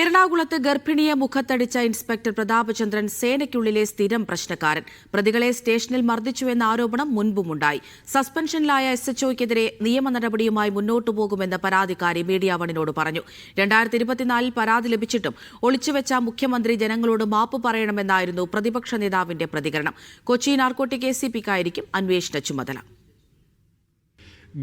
എറണാകുളത്ത് ഗർഭിണിയെ മുഖത്തടിച്ച ഇൻസ്പെക്ടർ പ്രതാപചന്ദ്രൻ സേനയ്ക്കുള്ളിലെ സ്ഥിരം പ്രശ്നക്കാരൻ. പ്രതികളെ സ്റ്റേഷനിൽ മർദ്ദിച്ചുവെന്ന ആരോപണം മുൻപുമുണ്ടായി. സസ്പെൻഷനിലായ SHOയ്ക്കെതിരെ നിയമ നടപടിയുമായി മുന്നോട്ടു പോകുമെന്ന് പരാതിക്കാരി മീഡിയ വണിനോട് പറഞ്ഞു. 2024 പരാതി ലഭിച്ചിട്ടും ഒളിച്ചുവെച്ച മുഖ്യമന്ത്രി ജനങ്ങളോട് മാപ്പ് പറയണമെന്നായിരുന്നു പ്രതിപക്ഷ നേതാവിന്റെ പ്രതികരണം. കൊച്ചി നാർക്കോട്ടിക് ACPക്കായിരിക്കും അന്വേഷണ ചുമതല.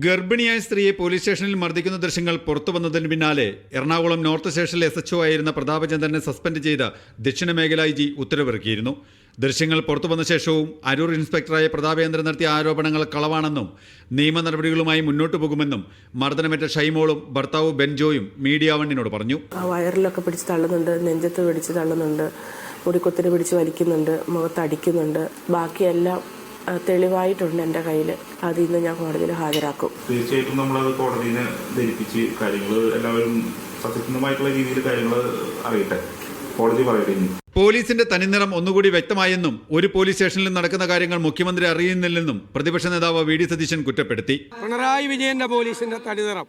ഗർഭിണിയായ സ്ത്രീയെ പോലീസ് സ്റ്റേഷനിൽ മർദ്ദിക്കുന്ന ദൃശ്യങ്ങൾ പുറത്തുവന്നതിന് പിന്നാലെ എറണാകുളം നോർത്ത് സ്റ്റേഷനിലെ SHO ആയിരുന്ന പ്രതാപചന്ദ്രനെ സസ്പെൻഡ് ചെയ്ത് ദക്ഷിണ മേഖല IG ഉത്തരവിറക്കിയിരുന്നു. ദൃശ്യങ്ങൾ പുറത്തുവന്ന ശേഷവും അരൂർ ഇൻസ്പെക്ടറായ പ്രതാപചന്ദ്രൻ നടത്തിയ ആരോപണങ്ങൾ കളവാണെന്നും നിയമ നടപടികളുമായി മുന്നോട്ടു പോകുമെന്നും മർദ്ദനമേറ്റ ഷൈമോളും ഭർത്താവ് ബെൻജോയും മീഡിയ വണ്ണിനോട് പറഞ്ഞു. വയറിലൊക്കെ പിടിച്ച് തള്ളുന്നുണ്ട്, നെഞ്ചത്ത് പിടിച്ച് തള്ളുന്നുണ്ട്, മുടിക്കൊത്തിന് പിടിച്ച് വലിക്കുന്നുണ്ട്, മുഖത്തടിക്കുന്നുണ്ട്. ബാക്കിയെല്ലാം തെളിവായിട്ടുണ്ട് എൻ്റെ കയ്യിൽ. അത് ഇന്ന് ഞാൻ കോടതിയിൽ ഹാജരാക്കും. തീർച്ചയായിട്ടും നമ്മളത് കോടതിയെ ധരിപ്പിച്ച് കാര്യങ്ങൾ എല്ലാവരും സത്യസന്ധമായിട്ടുള്ള രീതിയിൽ കാര്യങ്ങൾ അറിയട്ടെ, കോടതി പറയട്ടെ. പോലീസിന്റെ തനിനിറം ഒന്നുകൂടി വ്യക്തമായെന്നും ഒരു പോലീസ് സ്റ്റേഷനിൽ നടക്കുന്ന കാര്യങ്ങൾ മുഖ്യമന്ത്രി അറിയുന്നില്ലെന്നും പ്രതിപക്ഷ നേതാവ് VD സതീശൻ കുറ്റപ്പെടുത്തി. പിണറായി വിജയന്റെ പോലീസിന്റെ തനിനിറം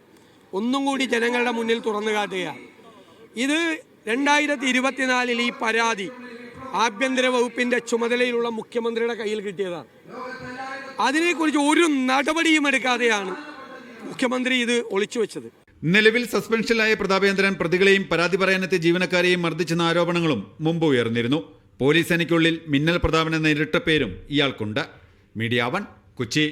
ഒന്നും കൂടി ജനങ്ങളുടെ മുന്നിൽ തുറന്നു കാട്ടുകയാണ്. ഇത് 2024 ഈ പരാതി ആഭ്യന്തര വകുപ്പിന്റെ ചുമതലയിലുള്ള മുഖ്യമന്ത്രിയുടെ കയ്യിൽ കിട്ടിയതാണ്. അതിനെക്കുറിച്ച് ഒരു നടപടിയും എടുക്കാതെയാണ് മുഖ്യമന്ത്രി ഇത് ഒളിച്ചുവെച്ചത്. നിലവിൽ സസ്പെൻഷനിലായ പ്രതാപചന്ദ്രൻ പ്രതികളെയും പരാതി പറയാനെത്തിയ ജീവനക്കാരെയും മർദ്ദിച്ചെന്ന ആരോപണങ്ങളും മുമ്പ് ഉയർന്നിരുന്നു. പോലീസ് സേനയ്ക്കുള്ളിൽ മിന്നൽ പ്രതാപൻ എന്ന ഇരട്ടപ്പേരും ഇയാൾക്കുണ്ട്. മീഡിയ 1 കൊച്ചി.